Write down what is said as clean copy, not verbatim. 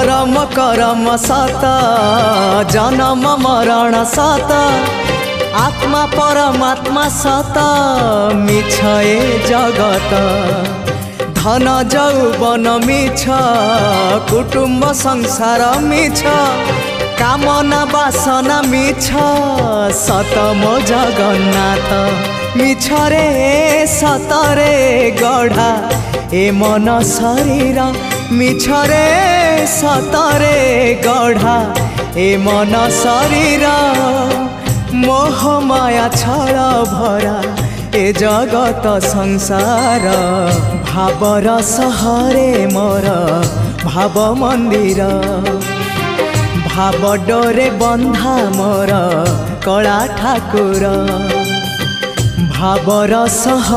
धर्म करम सत जन्म मरण सत आत्मा परमात्मा सत मिछ ए जगत धन जौवन मिछ कुटुंब संसार मिछ कामना वासना मिछ सत मो जगन्नाथ मिछ रे सत रे गढ़ा ए मन शरीर मिछ रे सत रे गढ़ा ए मन शरीर मोह माया छल भरा ए जगत संसार भावर सहरे मोर भाव मंदिर भाव डोरे बंधा मोर कला ठाकुर भावर सह